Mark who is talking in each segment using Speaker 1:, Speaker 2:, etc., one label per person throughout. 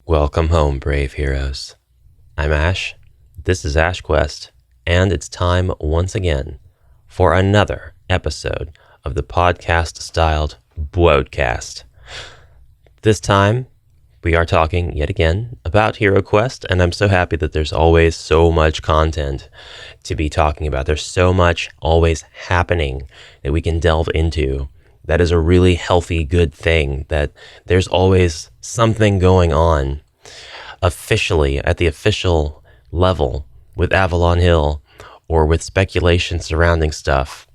Speaker 1: Welcome home, brave heroes. I'm Ash, this is HeroQuest, and it's time once again for another episode of the podcast-styled BwodeCast. This time, we are talking yet again about HeroQuest, and I'm so happy that there's always so much content to be talking about. There's so much always happening that we can delve into. That is a really healthy, good thing, that there's always something going on officially at the official level with Avalon Hill or with speculation surrounding stuff.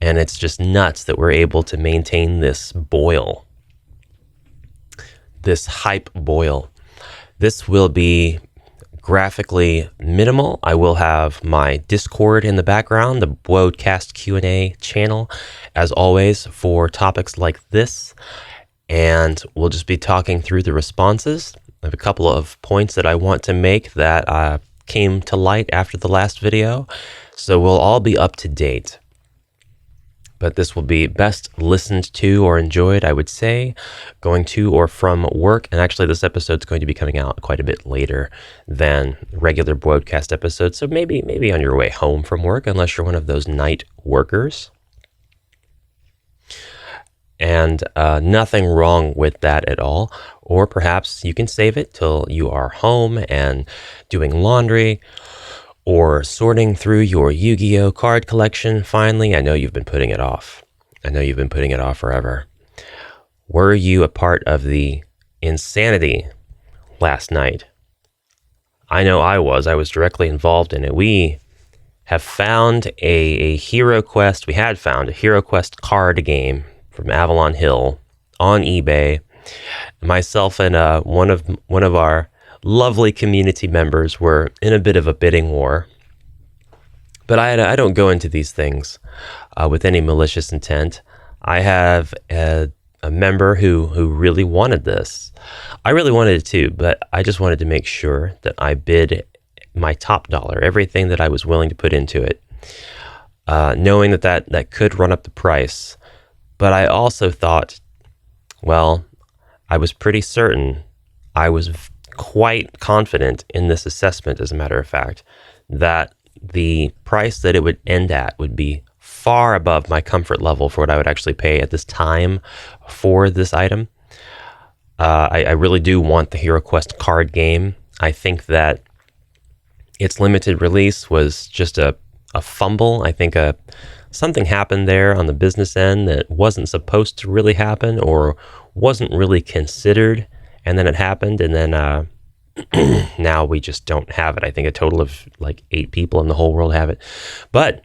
Speaker 1: And it's just nuts that we're able to maintain this boil, this hype boil. This will be graphically minimal. I will have my Discord in the background, the BwodeCast Q&A channel, as always, for topics like this. And we'll just be talking through the responses. I have a couple of points that I want to make that came to light after the last video. So we'll all be up to date. But this will be best listened to or enjoyed, I would say, going to or from work. And actually, this episode's going to be coming out quite a bit later than regular BwodeCast episodes. So maybe on your way home from work, unless you're one of those night workers. And nothing wrong with that at all. Or perhaps you can save it till you are home and doing laundry, or sorting through your Yu-Gi-Oh card collection. Finally, I know you've been putting it off. I know you've been putting it off forever. Were you a part of the insanity last night? I know I was. I was directly involved in it. We have found a HeroQuest. We had found a HeroQuest card game from Avalon Hill on eBay. Myself and one of our lovely community members were in a bit of a bidding war. But I don't go into these things with any malicious intent. I have a member who really wanted this. I really wanted it too, but I just wanted to make sure that I bid my top dollar, everything that I was willing to put into it, knowing that could run up the price. But I also thought, well, I was pretty certain, I was quite confident in this assessment, as a matter of fact, that the price that it would end at would be far above my comfort level for what I would actually pay at this time for this item. I really do want the HeroQuest card game. I think that its limited release was just a fumble. I think something happened there on the business end that wasn't supposed to really happen or wasn't really considered. And then it happened, and then now we just don't have it. I think a total of like 8 people in the whole world have it. But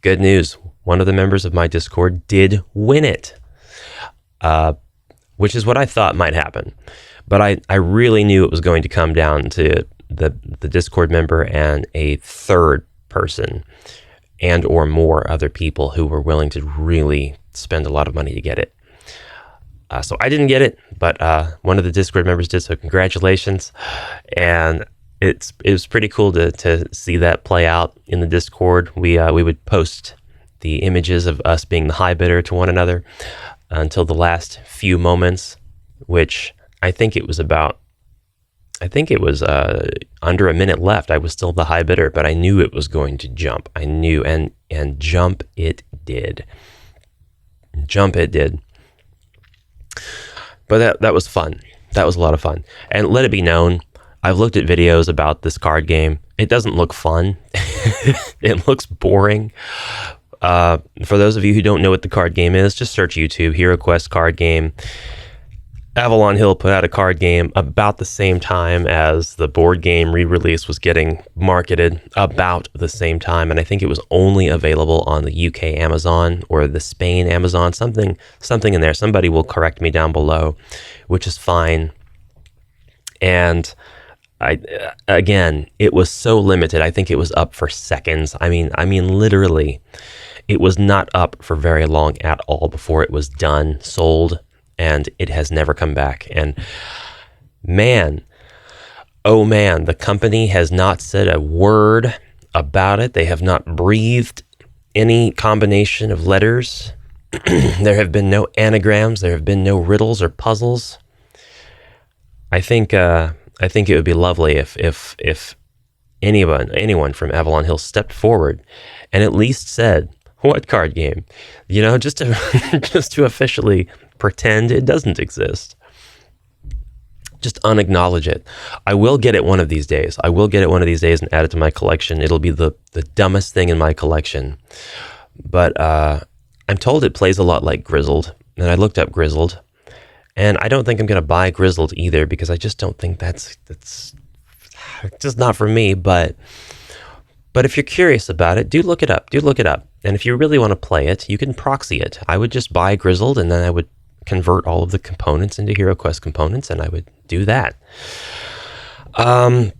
Speaker 1: good news, one of the members of my Discord did win it, which is what I thought might happen. But I really knew it was going to come down to the Discord member and a third person and or more other people who were willing to really spend a lot of money to get it. So I didn't get it, but one of the Discord members did, so congratulations. And it was pretty cool to see that play out in the Discord. We would post the images of us being the high bidder to one another until the last few moments, which I think it was under a minute left. I was still the high bidder, but I knew it was going to jump. I knew, and jump it did. Jump it did. But that was fun. That was a lot of fun. And let it be known, I've looked at videos about this card game. It doesn't look fun. It looks boring. For those of you who don't know what the card game is, just search YouTube, HeroQuest card game. Avalon Hill put out a card game about the same time as the board game re-release was getting marketed, about the same time, and I think it was only available on the UK Amazon or the Spain Amazon, something in there. Somebody will correct me down below, which is fine. And it was so limited. I think it was up for seconds. I mean, literally, it was not up for very long at all before it was done, sold. And it has never come back. And man, oh man, the company has not said a word about it. They have not breathed any combination of letters. There have been no anagrams. There have been no riddles or puzzles. I think it would be lovely if anyone from Avalon Hill stepped forward and at least said, "What card game?" Just to just to officially pretend it doesn't exist. Just unacknowledge it. I will get it one of these days. I will get it one of these days and add it to my collection. It'll be the dumbest thing in my collection. But I'm told it plays a lot like Grizzled, and I looked up Grizzled, and I don't think I'm going to buy Grizzled either because I just don't think that's just not for me. But if you're curious about it, do look it up. And if you really want to play it, you can proxy it. I would just buy Grizzled, and then I would convert all of the components into HeroQuest components, and I would do that. And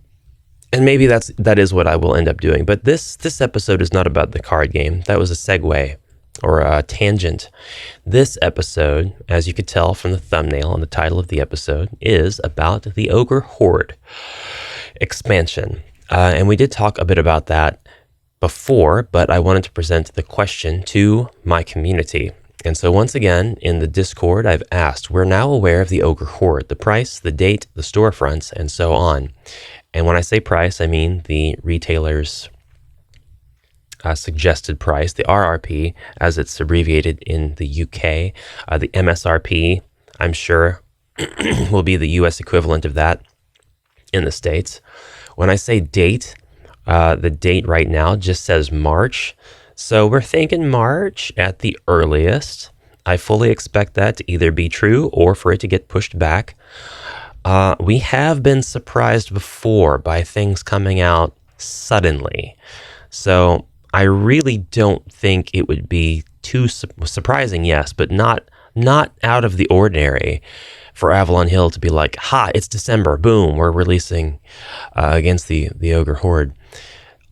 Speaker 1: maybe that is what I will end up doing. But this episode is not about the card game. That was a segue or a tangent. This episode, as you could tell from the thumbnail and the title of the episode, is about the Ogre Horde expansion. And we did talk a bit about that before, but I wanted to present the question to my community. And so once again, in the Discord, I've asked, we're now aware of the Ogre Horde, the price, the date, the storefronts, and so on. And when I say price, I mean the retailer's suggested price, the RRP, as it's abbreviated in the UK. The MSRP, I'm sure, will be the US equivalent of that in the States. When I say date, the date right now just says March. So we're thinking March at the earliest. I fully expect that to either be true or for it to get pushed back. We have been surprised before by things coming out suddenly. So I really don't think it would be too surprising, yes, but not out of the ordinary for Avalon Hill to be like, ha, it's December, boom, we're releasing Against the Ogre Horde.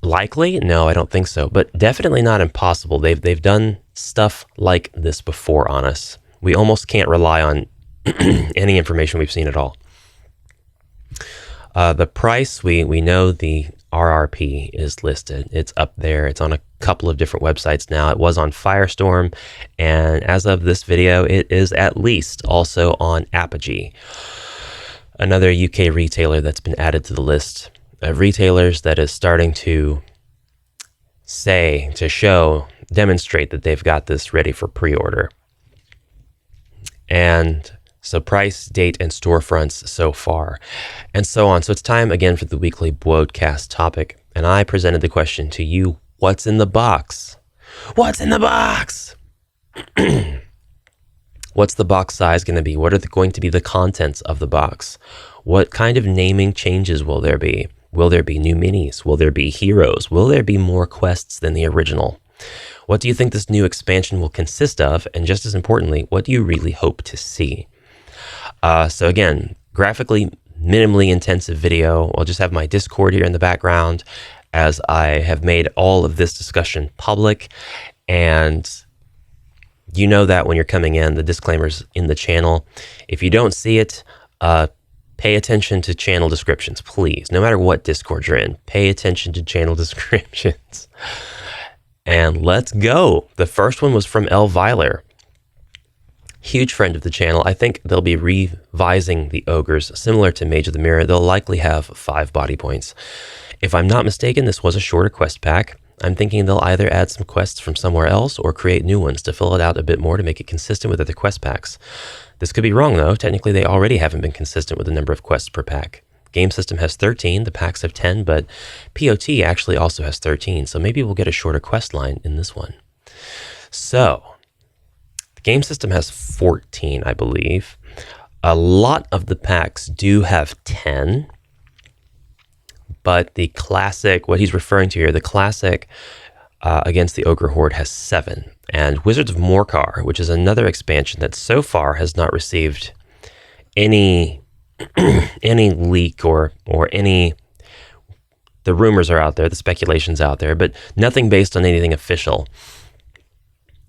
Speaker 1: Likely? No, I don't think so, but definitely not impossible. They've done stuff like this before on us. We almost can't rely on any information we've seen at all. The price, we know the RRP is listed. It's up there. It's on a couple of different websites now. It was on Firestorm, and as of this video, it is at least also on Apogee, another UK retailer that's been added to the list of retailers that is starting to demonstrate that they've got this ready for pre-order. And so price, date, and storefronts so far, and so on. So it's time again for the weekly BwodeCast topic. And I presented the question to you, what's in the box? What's in the box? What's the box size going to be? What are going to be the contents of the box? What kind of naming changes will there be? Will there be new minis? Will there be heroes? Will there be more quests than the original? What do you think this new expansion will consist of? And just as importantly, what do you really hope to see? So again, graphically, minimally intensive video. I'll just have my Discord here in the background as I have made all of this discussion public. And you know that when you're coming in, the disclaimers in the channel. If you don't see it, pay attention to channel descriptions, please. No matter what Discord you're in, pay attention to channel descriptions. And let's go. The first one was from Elviler. Huge friend of the channel. I think they'll be revising the ogres similar to Mage of the Mirror. They'll likely have 5 body points. If I'm not mistaken, this was a shorter quest pack. I'm thinking they'll either add some quests from somewhere else or create new ones to fill it out a bit more to make it consistent with other quest packs. This could be wrong though. Technically, they already haven't been consistent with the number of quests per pack. Game system has 13, the packs have 10, but POT actually also has 13, so maybe we'll get a shorter quest line in this one. So, the game system has 14, I believe. A lot of the packs do have 10, but the classic, what he's referring to here, the classic Against the Ogre Horde has 7. And Wizards of Morcar, which is another expansion that so far has not received any leak or any, the rumors are out there, the speculation's out there, but nothing based on anything official.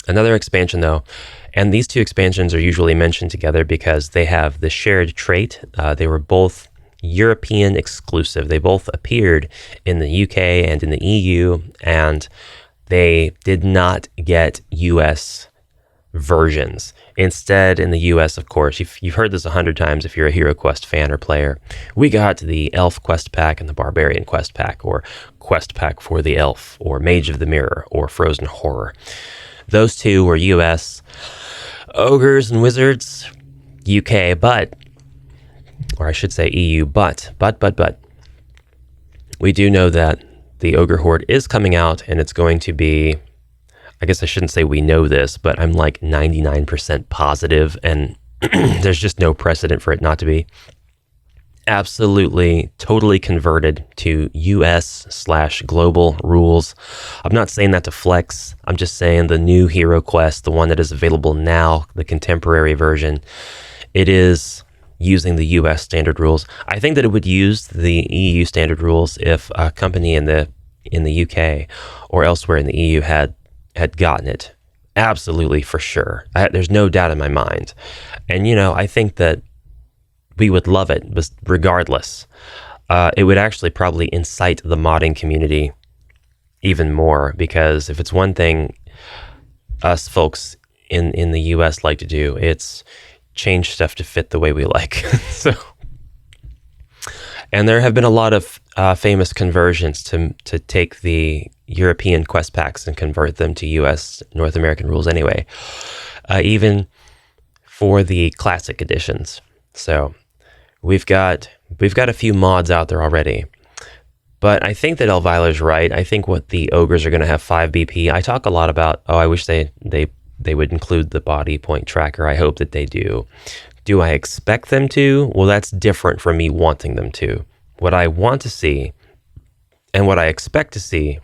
Speaker 1: Another expansion though, and these two expansions are usually mentioned together because they have the shared trait. They were both European exclusive. They both appeared in the UK and in the EU, and they did not get US versions. Instead, in the US, of course, you've heard this 100 times if you're a HeroQuest fan or player, we got the Elf Quest Pack and the Barbarian Quest Pack, or Quest Pack for the Elf, or Mage of the Mirror, or Frozen Horror. Those two were US. Ogres and Wizards, UK, or I should say EU, but. We do know that the Ogre Horde is coming out, and it's going to be, I guess I shouldn't say we know this, but I'm like 99% positive, and there's just no precedent for it not to be. Absolutely, totally converted to US/global rules. I'm not saying that to flex. I'm just saying the new HeroQuest, the one that is available now, the contemporary version, it is using the US standard rules. I think that it would use the EU standard rules if a company in the UK or elsewhere in the EU had gotten it. Absolutely, for sure. There's no doubt in my mind. And, I think that we would love it, but regardless. It would actually probably incite the modding community even more, because if it's one thing us folks in the US like to do, it's change stuff to fit the way we like. And there have been a lot of famous conversions to take the European quest packs and convert them to US North American rules anyway, even for the classic editions. So we've got a few mods out there already. But I think that Elvira's right. I think what the ogres are going to have 5 BP. I talk a lot about, I wish they would include the body point tracker. I hope that they do. Do I expect them to? Well, that's different from me wanting them to. What I want to see and what I expect to see,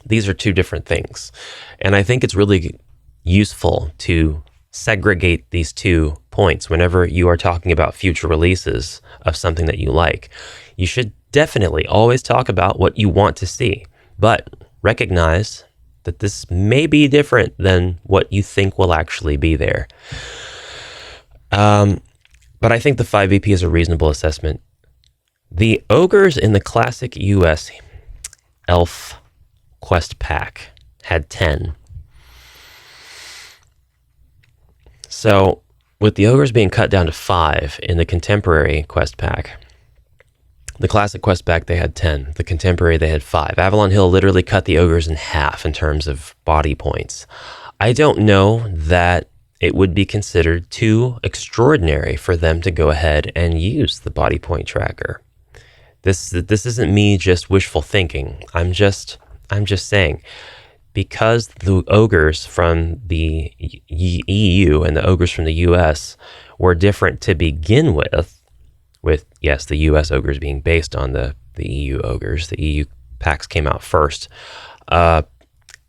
Speaker 1: these are two different things. And I think it's really useful to segregate these 2 points whenever you are talking about future releases of something that you like. You should definitely always talk about what you want to see, but recognize that this may be different than what you think will actually be there. But I think the 5 BP is a reasonable assessment. The ogres in the classic US Elf Quest Pack had 10. So with the ogres being cut down to 5 in the contemporary quest pack, the classic quest pack, they had 10. The contemporary, they had 5. Avalon Hill literally cut the ogres in half in terms of body points. I don't know that it would be considered too extraordinary for them to go ahead and use the body point tracker. This isn't me just wishful thinking. I'm just saying, because the ogres from the EU and the ogres from the US were different to begin with, yes, the US ogres being based on the EU ogres. The EU packs came out first, and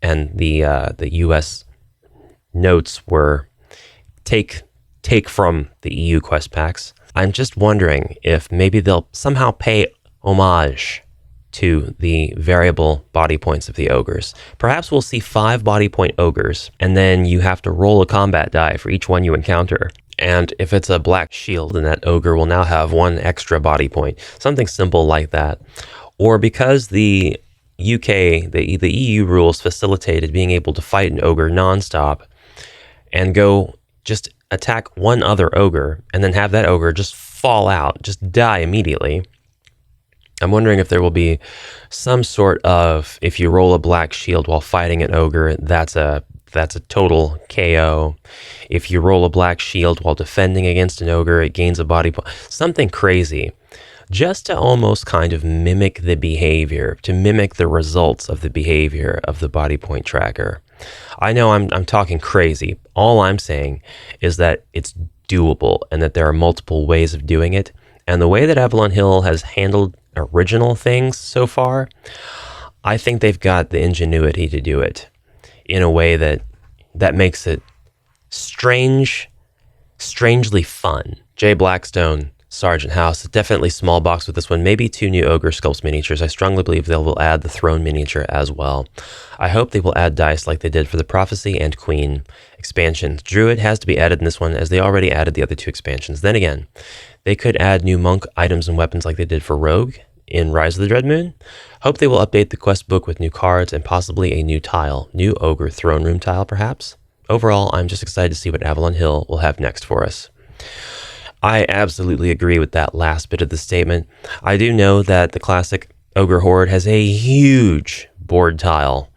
Speaker 1: the US notes were take from the EU quest packs. I'm just wondering if maybe they'll somehow pay homage to the variable body points of the ogres. Perhaps we'll see 5 body point ogres, and then you have to roll a combat die for each one you encounter. And if it's a black shield, then that ogre will now have 1 extra body point. Something simple like that. Or because the UK, the EU rules facilitated being able to fight an ogre nonstop and go just attack one other ogre and then have that ogre just fall out, just die immediately. I'm wondering if there will be some sort of, if you roll a black shield while fighting an ogre, that's a total KO. If you roll a black shield while defending against an ogre, it gains a body point. Something crazy. Just to almost kind of mimic the behavior, to mimic the results of the behavior of the body point tracker. I know I'm talking crazy. All I'm saying is that it's doable and that there are multiple ways of doing it. And the way that Avalon Hill has handled original things so far, I think they've got the ingenuity to do it in a way that makes it strangely fun. Jay Blackstone, Sergeant House, definitely small box with this one. Maybe 2 new Ogre Sculpts miniatures. I strongly believe they will add the Throne miniature as well. I hope they will add dice like they did for the Prophecy and Queen expansions. Druid has to be added in this one, as they already added the other 2 expansions. Then again, they could add new monk items and weapons like they did for Rogue in Rise of the Dread Moon. Hope they will update the quest book with new cards and possibly a new tile. New Ogre Throne Room tile, perhaps? overall, I'm just excited to see what Avalon Hill will have next for us. I absolutely agree with that last bit of the statement. I do know that the classic Ogre Horde has a huge board tile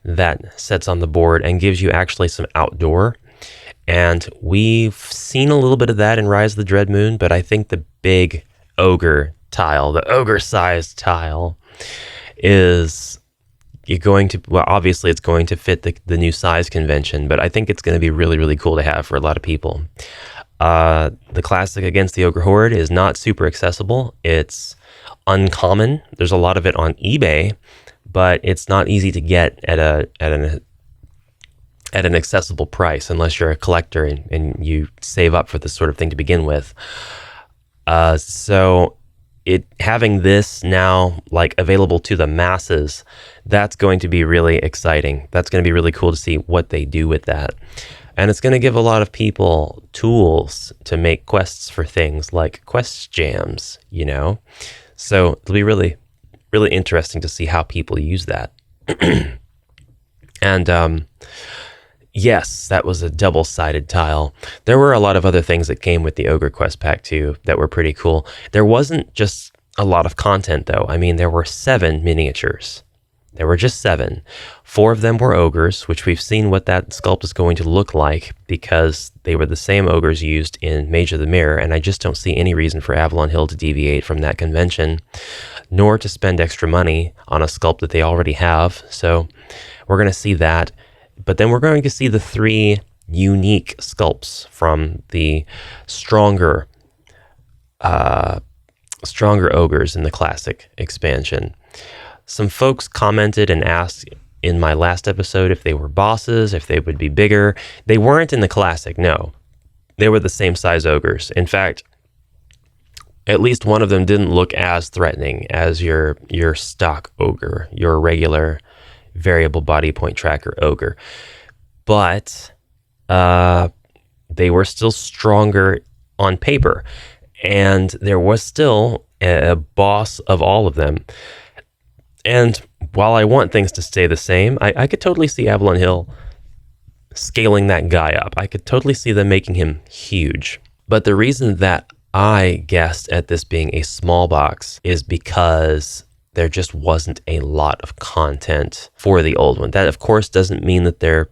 Speaker 1: that sets on the board and gives you actually some outdoor. And we've seen a little bit of that in Rise of the Dread Moon, but I think the big ogre tile, the ogre-sized tile, is obviously it's going to fit the new size convention, but I think it's going to be really, really cool to have for a lot of people. The classic Against the Ogre Horde is not super accessible. It's uncommon. There's a lot of it on eBay, but it's not easy to get at an accessible price unless you're a collector and you save up for this sort of thing to begin with. So having this now like available to the masses, that's going to be really exciting. That's going to be really cool to see what they do with that. And it's going to give a lot of people tools to make quests for things like quest jams, So it'll be really, really interesting to see how people use that. And yes, that was a double-sided tile. There were a lot of other things that came with the Ogre Quest Pack too that were pretty cool. There wasn't just a lot of content though. I mean, there were 7 miniatures. There were just 7. 4 of them were ogres, which we've seen what that sculpt is going to look like because they were the same ogres used in Mage of the Mirror, and I just don't see any reason for Avalon Hill to deviate from that convention, nor to spend extra money on a sculpt that they already have. So we're going to see that. But then we're going to see the 3 unique sculpts from the stronger ogres in the classic expansion. Some folks commented and asked in my last episode if they were bosses, if they would be bigger. They weren't in the classic, no. They were the same size ogres. In fact, at least one of them didn't look as threatening as your stock ogre, your regular variable body point tracker ogre. But they were still stronger on paper. And there was still a boss of all of them. And while I want things to stay the same, I could totally see Avalon Hill scaling that guy up. I could totally see them making him huge. But the reason that I guessed at this being a small box is because there just wasn't a lot of content for the old one. That, of course, doesn't mean that there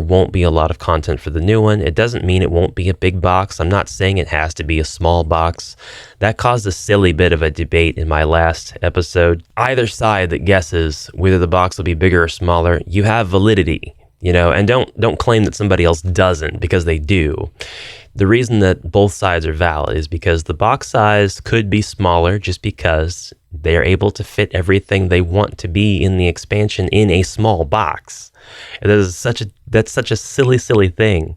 Speaker 1: won't be a lot of content for the new one. It doesn't mean it won't be a big box. I'm not saying it has to be a small box. That caused a silly bit of a debate in my last episode. Either side that guesses whether the box will be bigger or smaller, you have validity, and don't claim that somebody else doesn't, because they do. The reason that both sides are valid is because the box size could be smaller just because they're able to fit everything they want to be in the expansion in a small box. That's such a silly thing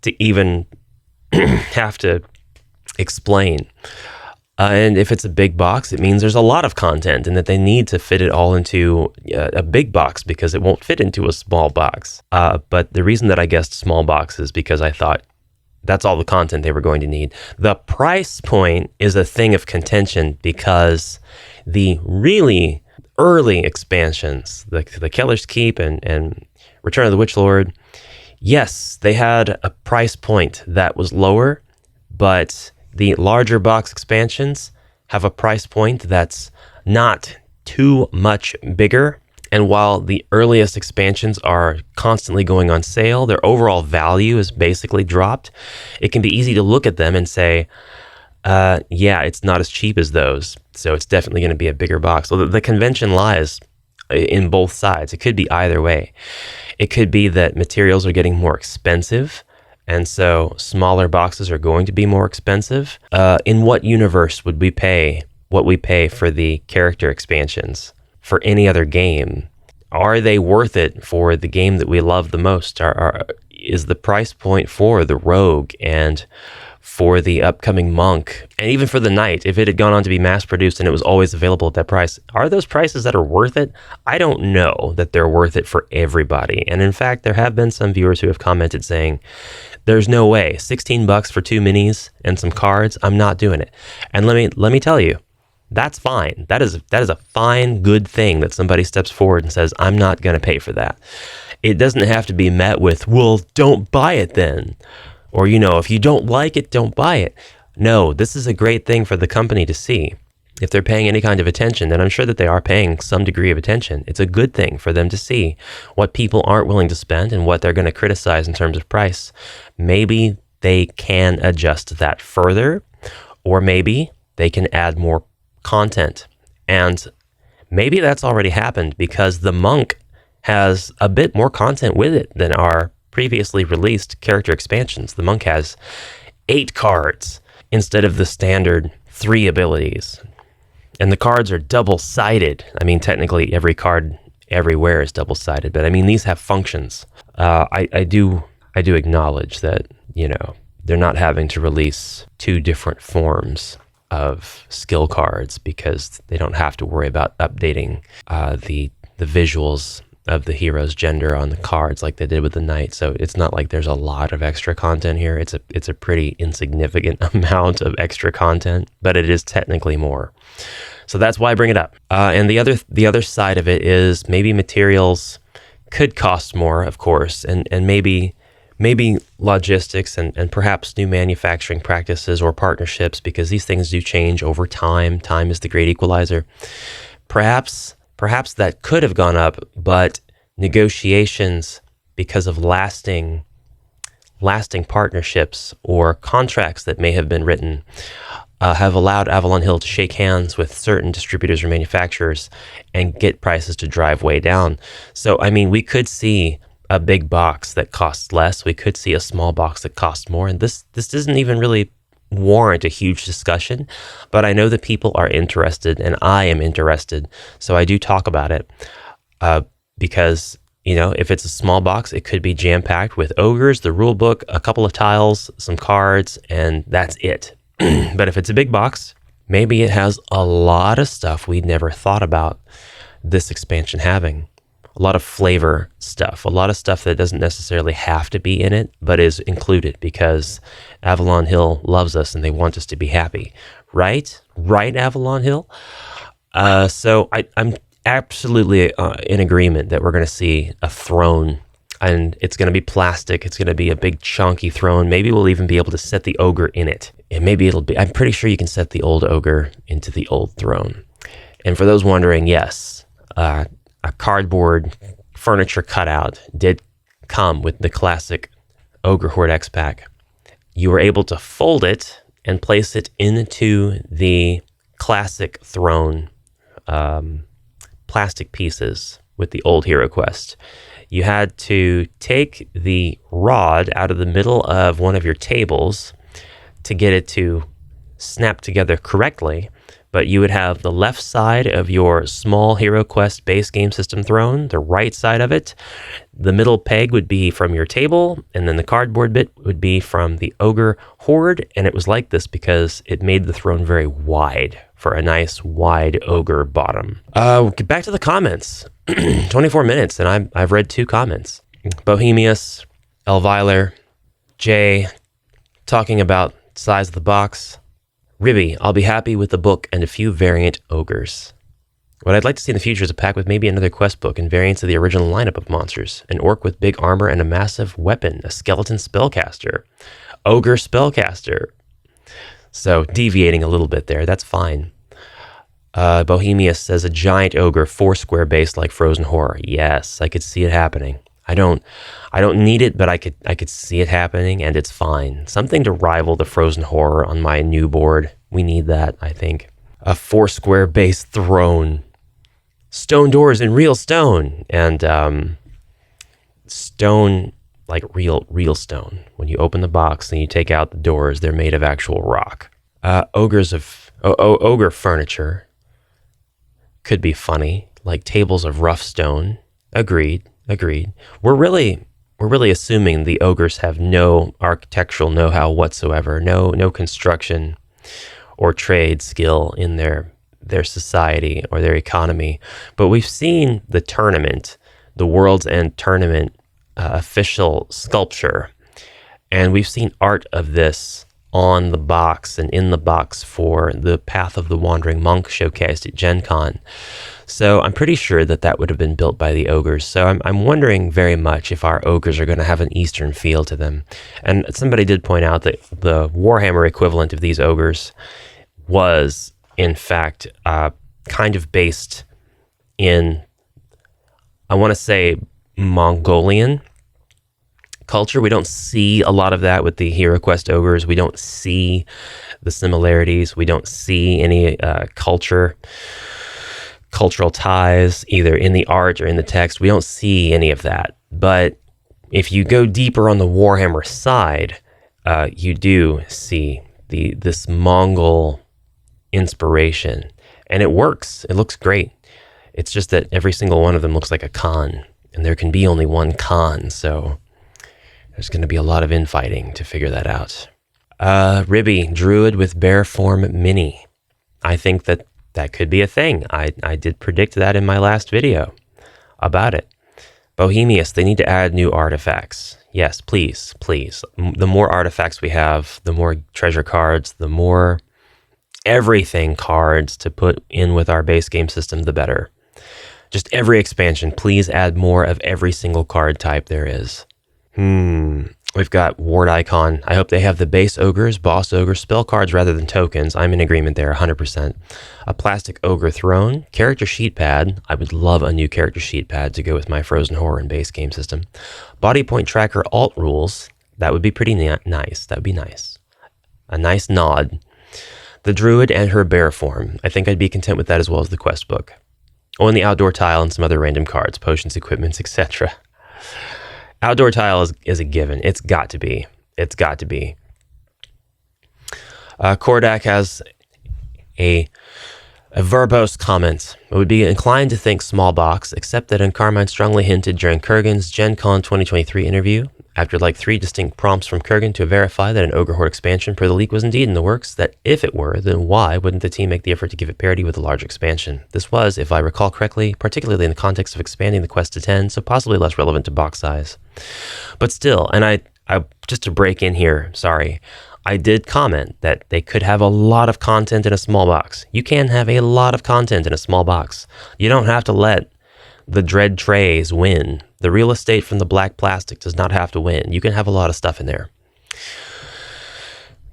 Speaker 1: to even have to explain. And if it's a big box, it means there's a lot of content and that they need to fit it all into a big box because it won't fit into a small box. But the reason that I guessed small box is because I thought that's all the content they were going to need. The price point is a thing of contention because the really early expansions, the Keller's Keep and Return of the Witch Lord, yes, they had a price point that was lower, but the larger box expansions have a price point that's not too much bigger. And while the earliest expansions are constantly going on sale, their overall value is basically dropped. It can be easy to look at them and say, yeah, it's not as cheap as those, so it's definitely going to be a bigger box. So the convention lies in both sides. It could be either way. It could be that materials are getting more expensive, and so smaller boxes are going to be more expensive. In what universe would we pay what we pay for the character expansions for any other game? Are they worth it for the game that we love the most? Is the price point for the Rogue and for the upcoming Monk, and even for the Knight, if it had gone on to be mass-produced and it was always available at that price, are those prices that are worth it? I don't know that they're worth it for everybody. And in fact, there have been some viewers who have commented saying, there's no way, $16 for 2 minis and some cards, I'm not doing it. And let me tell you, That's fine. That is a fine, good thing that somebody steps forward and says, I'm not going to pay for that. It doesn't have to be met with, well, don't buy it then. Or, if you don't like it, don't buy it. No, this is a great thing for the company to see. If they're paying any kind of attention, and I'm sure that they are paying some degree of attention, it's a good thing for them to see what people aren't willing to spend and what they're going to criticize in terms of price. Maybe they can adjust that further, or maybe they can add more content. And maybe that's already happened because the monk has a bit more content with it than our previously released character expansions. The monk has 8 cards instead of the standard 3 abilities. And the cards are double-sided. I mean, technically every card everywhere is double-sided, but I mean, these have functions. I do acknowledge that, they're not having to release 2 different forms of skill cards because they don't have to worry about updating the visuals of the hero's gender on the cards like they did with the knight. So it's not like there's a lot of extra content here. It's a pretty insignificant amount of extra content, but it is technically more. So that's why I bring it up. And the other side of it is maybe materials could cost more, of course, and maybe logistics and perhaps new manufacturing practices or partnerships, because these things do change over time. Time is the great equalizer. Perhaps that could have gone up, but negotiations, because of lasting partnerships or contracts that may have been written, have allowed Avalon Hill to shake hands with certain distributors or manufacturers and get prices to drive way down. So, I mean, we could see a big box that costs less. We could see a small box that costs more. And this doesn't even really warrant a huge discussion, but I know that people are interested and I am interested. So I do talk about it because, if it's a small box, it could be jam-packed with ogres, the rule book, a couple of tiles, some cards, and that's it. But if it's a big box, maybe it has a lot of stuff we'd never thought about this expansion having. A lot of flavor stuff, a lot of stuff that doesn't necessarily have to be in it, but is included because Avalon Hill loves us and they want us to be happy. Right, Avalon Hill? So I'm absolutely in agreement that we're going to see a throne, and it's going to be plastic. It's going to be a big chunky throne. Maybe we'll even be able to set the ogre in it. And maybe I'm pretty sure you can set the old ogre into the old throne. And for those wondering, yes, a cardboard furniture cutout did come with the classic Ogre Horde X pack. You were able to fold it and place it into the classic throne plastic pieces with the old HeroQuest. You had to take the rod out of the middle of one of your tables to get it to snap together correctly. But you would have the left side of your small HeroQuest base game system throne, the right side of it. The middle peg would be from your table, and then the cardboard bit would be from the Ogre Horde. And it was like this because it made the throne very wide for a nice wide ogre bottom. Get back to the comments. 24 minutes, and I've read 2 comments. Bohemius, Elviler, Jay, talking about size of the box. Ribby, I'll be happy with the book and a few variant ogres. What I'd like to see in the future is a pack with maybe another quest book and variants of the original lineup of monsters. An orc with big armor and a massive weapon, a skeleton spellcaster, ogre spellcaster. So deviating a little bit there, that's fine. Bohemius says a giant ogre, 4 square base like Frozen Horror. Yes, I could see it happening. I don't need it, but I could see it happening, and it's fine. Something to rival the Frozen Horror on my new board. We need that, I think. A 4 square base throne. Stone doors in real stone. And stone, like real stone. When you open the box and you take out the doors, they're made of actual rock. Ogre furniture could be funny, like tables of rough stone. Agreed. We're really assuming the ogres have no architectural know-how whatsoever, no construction or trade skill in their society or their economy. But we've seen the tournament, the World's End tournament official sculpture, and we've seen art of this on the box and in the box for the Path of the Wandering Monk showcased at Gen Con. So I'm pretty sure that that would have been built by the ogres. So I'm wondering very much if our ogres are going to have an Eastern feel to them. And somebody did point out that the Warhammer equivalent of these ogres was, in fact, kind of based in, I want to say, Mongolian culture. We don't see a lot of that with the HeroQuest ogres. We don't see the similarities. We don't see any cultural ties either in the art or in the text. We don't see any of that. But if you go deeper on the Warhammer side, you do see this Mongol inspiration, and it works. It looks great. It's just that every single one of them looks like a Khan, and there can be only one Khan, so there's going to be a lot of infighting to figure that out. Ribby, Druid with Bear Form Mini. I think that could be a thing. I did predict that in my last video about it. Bohemius, they need to add new artifacts. Yes, please, please. The more artifacts we have, the more treasure cards, the more everything cards to put in with our base game system, the better. Just every expansion, please add more of every single card type there is. We've got Ward Icon. I hope they have the base ogres, boss ogres, spell cards rather than tokens. I'm in agreement there, 100%. A plastic ogre throne, character sheet pad. I would love a new character sheet pad to go with my Frozen Horror and base game system. Body point tracker alt rules. That would be pretty nice. That would be nice. A nice nod. The Druid and her bear form. I think I'd be content with that as well as the quest book. Oh, and the outdoor tile and some other random cards, potions, equipments, etc. Outdoor tile is a given. It's got to be. It's got to be. Kordak has a verbose comment. I would be inclined to think small box, except that Carmine strongly hinted during Kurgan's Gen Con 2023 interview, after like 3 distinct prompts from Kurgan to verify that an Ogre Horde expansion per the leak was indeed in the works, that if it were, then why wouldn't the team make the effort to give it parity with a large expansion? This was, if I recall correctly, particularly in the context of expanding the quest to 10, so possibly less relevant to box size. But still, and I just to break in here, sorry, I did comment that they could have a lot of content in a small box. You can have a lot of content in a small box. You don't have to let the dread trays win. The real estate from the black plastic does not have to win. You can have a lot of stuff in there.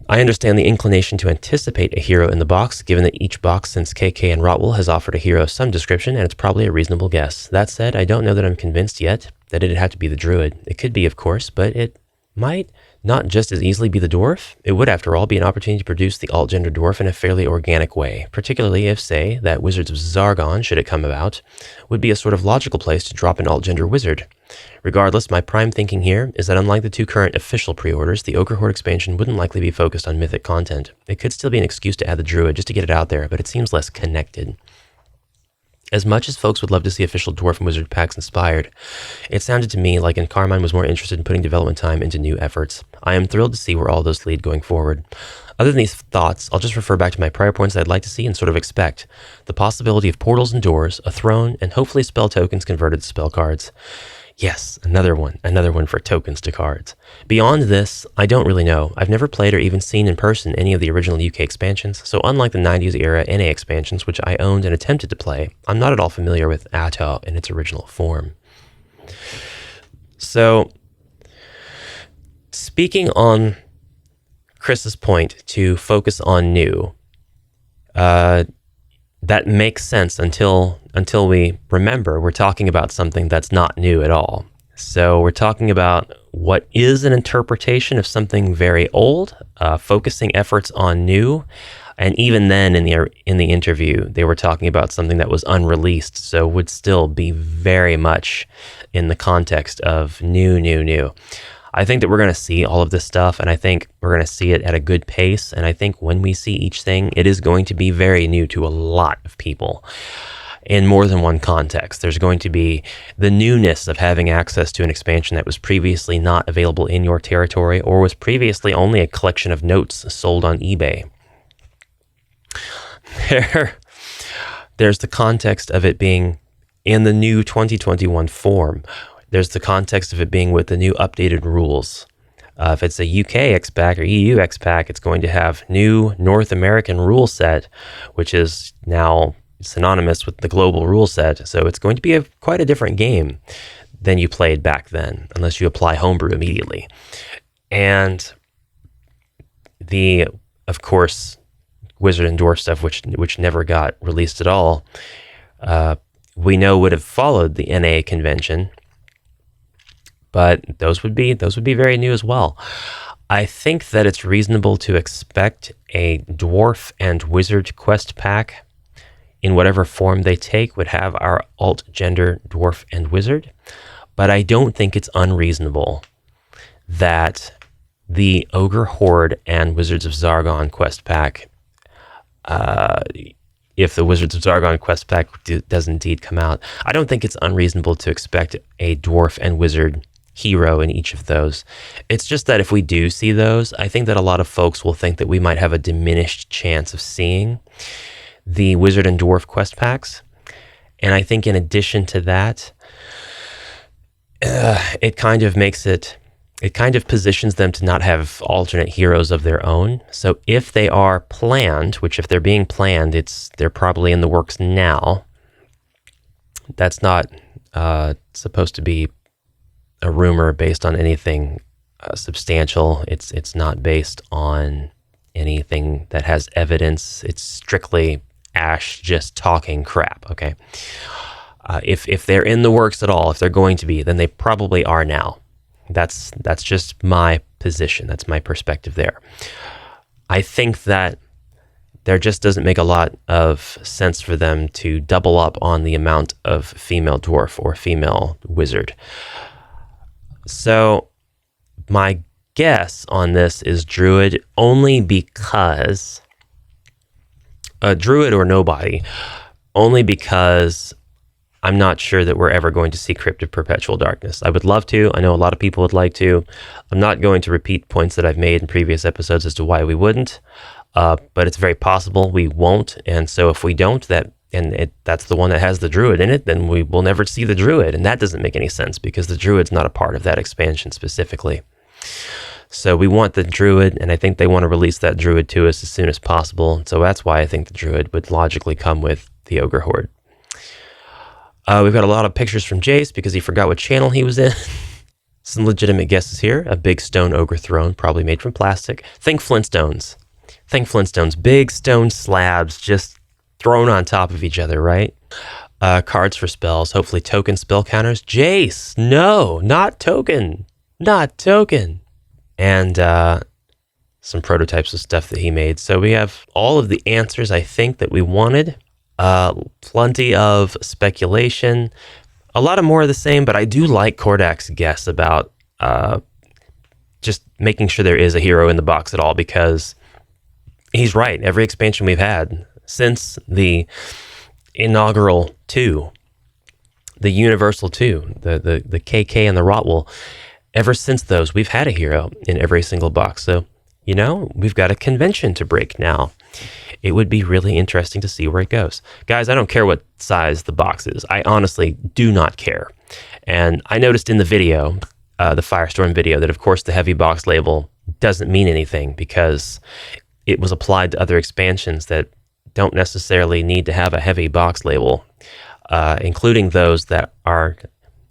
Speaker 1: I understand the inclination to anticipate a hero in the box, given that each box since KK and Rotwell has offered a hero some description, and it's probably a reasonable guess. That said, I don't know that I'm convinced yet that it'd have to be the Druid. It could be, of course, but it might not just as easily be the Dwarf. It would, after all, be an opportunity to produce the alt-gender Dwarf in a fairly organic way, particularly if, say, that Wizards of Zargon, should it come about, would be a sort of logical place to drop an alt-gender wizard. Regardless, my prime thinking here is that unlike the 2 current official pre-orders, the Ogre Horde expansion wouldn't likely be focused on mythic content. It could still be an excuse to add the Druid just to get it out there, but it seems less connected. As much as folks would love to see official Dwarf and Wizard packs inspired, it sounded to me like Carmine was more interested in putting development time into new efforts. I am thrilled to see where all those lead going forward. Other than these thoughts, I'll just refer back to my prior points that I'd like to see and sort of expect. The possibility of portals and doors, a throne, and hopefully spell tokens converted to spell cards. Yes, another one for tokens to cards. Beyond this, I don't really know. I've never played or even seen in person any of the original UK expansions, so unlike the 90s era NA expansions, which I owned and attempted to play, I'm not at all familiar with Ata in its original form. So, speaking on Chris's point to focus on new, that makes sense until we remember we're talking about something that's not new at all. So we're talking about what is an interpretation of something very old, focusing efforts on new, and even then in the interview they were talking about something that was unreleased, so would still be very much in the context of new. I think that we're going to see all of this stuff, and I think we're going to see it at a good pace, and I think when we see each thing, it is going to be very new to a lot of people in more than one context. There's going to be the newness of having access to an expansion that was previously not available in your territory or was previously only a collection of notes sold on eBay. There's the context of it being in the new 2021 form. There's the context of it being with the new updated rules. If it's a UK X-Pack or EU X-Pack, it's going to have new North American rule set, which is now synonymous with the global rule set. So it's going to be quite a different game than you played back then, unless you apply homebrew immediately. And of course, Wizard and Dwarf stuff, which never got released at all, we know would have followed the NA convention, but those would be very new as well. I think that it's reasonable to expect a Dwarf and Wizard quest pack, in whatever form they take, would have our alt gender Dwarf and Wizard, but I don't think it's unreasonable that the Ogre Horde and Wizards of Zargon quest pack, if the Wizards of Zargon quest pack does indeed come out, I don't think it's unreasonable to expect a Dwarf and Wizard hero in each of those. It's just that if we do see those, I think that a lot of folks will think that we might have a diminished chance of seeing the Wizard and Dwarf quest packs. And I think in addition to that, it kind of positions them to not have alternate heroes of their own. So if they are planned, which if they're being planned, they're probably in the works now. That's not supposed to be a rumor based on anything substantial. It's not based on anything that has evidence. It's strictly Ash just talking crap, okay? If they're in the works at all, if they're going to be, then they probably are now. That's just my position. That's my perspective there. I think that there just doesn't make a lot of sense for them to double up on the amount of female dwarf or female wizard. So my guess on this is druid, only because druid or nobody, only because I'm not sure that we're ever going to see Cryptic Perpetual Darkness. I would love to. I know a lot of people would like to. I'm not going to repeat points that I've made in previous episodes as to why we wouldn't, but it's very possible we won't. And so if we don't, that's the one that has the druid in it, then we will never see the druid. And that doesn't make any sense because the druid's not a part of that expansion specifically. So we want the druid, and I think they want to release that druid to us as soon as possible. So that's why I think the druid would logically come with the Ogre Horde. We've got a lot of pictures from Jace because he forgot what channel he was in. Some legitimate guesses here. A big stone ogre throne, probably made from plastic. Think Flintstones. Big stone slabs just thrown on top of each other, right? Cards for spells, hopefully token spell counters. Jace, no, not token. And some prototypes of stuff that he made. So we have all of the answers, I think, that we wanted. Plenty of speculation, a lot of more of the same, but I do like Kordak's guess about just making sure there is a hero in the box at all, because he's right. Every expansion we've had since the inaugural 2, the Universal 2, the KK and the Rotwell, ever since those, we've had a hero in every single box. So, we've got a convention to break now. It would be really interesting to see where it goes. Guys, I don't care what size the box is. I honestly do not care. And I noticed in the video, the Firestorm video, that of course the heavy box label doesn't mean anything because it was applied to other expansions that don't necessarily need to have a heavy box label, including those that are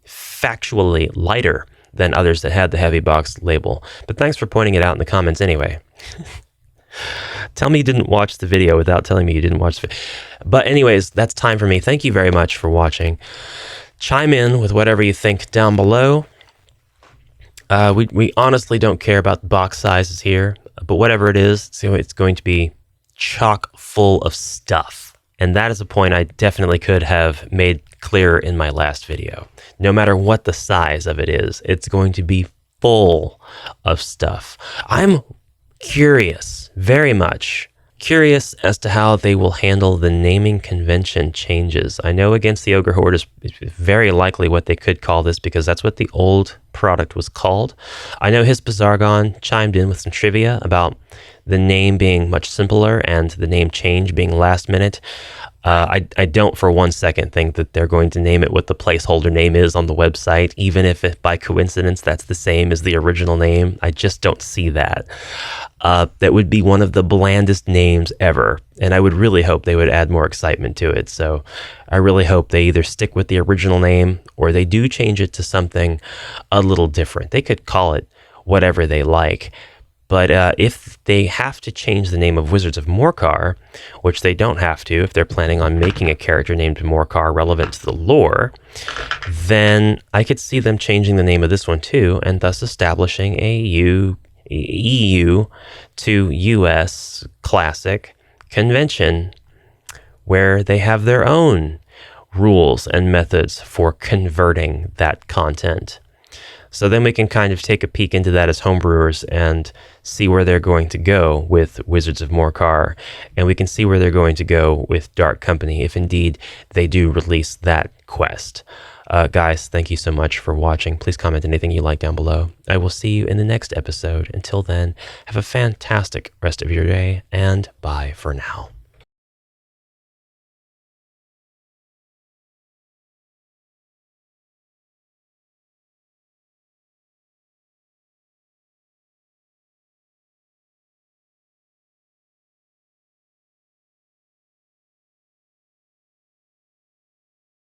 Speaker 1: factually lighter than others that had the heavy box label. But thanks for pointing it out in the comments anyway. Tell me you didn't watch the video without telling me you didn't watch the video. But anyways, that's time for me. Thank you very much for watching. Chime in with whatever you think down below. We honestly don't care about the box sizes here, but whatever it is, it's going to be chock full of stuff. And that is a point I definitely could have made clearer in my last video. No matter what the size of it is, it's going to be full of stuff. I'm curious, very much curious as to how they will handle the naming convention changes. I know Against the Ogre Horde is very likely what they could call this because that's what the old product was called. I know his Bizargon chimed in with some trivia about the name being much simpler and the name change being last minute, I don't for one second think that they're going to name it what the placeholder name is on the website, even if by coincidence that's the same as the original name. I just don't see that. That would be one of the blandest names ever, and I would really hope they would add more excitement to it. So I really hope they either stick with the original name or they do change it to something a little different. They could call it whatever they like. But if they have to change the name of Wizards of Morcar, which they don't have to if they're planning on making a character named Morcar relevant to the lore, then I could see them changing the name of this one too, and thus establishing a EU to US classic convention where they have their own rules and methods for converting that content. So then we can kind of take a peek into that as homebrewers and see where they're going to go with Wizards of Morcar, and we can see where they're going to go with Dark Company if indeed they do release that quest. Guys, thank you so much for watching. Please comment anything you like down below. I will see you in the next episode. Until then, have a fantastic rest of your day, and bye for now.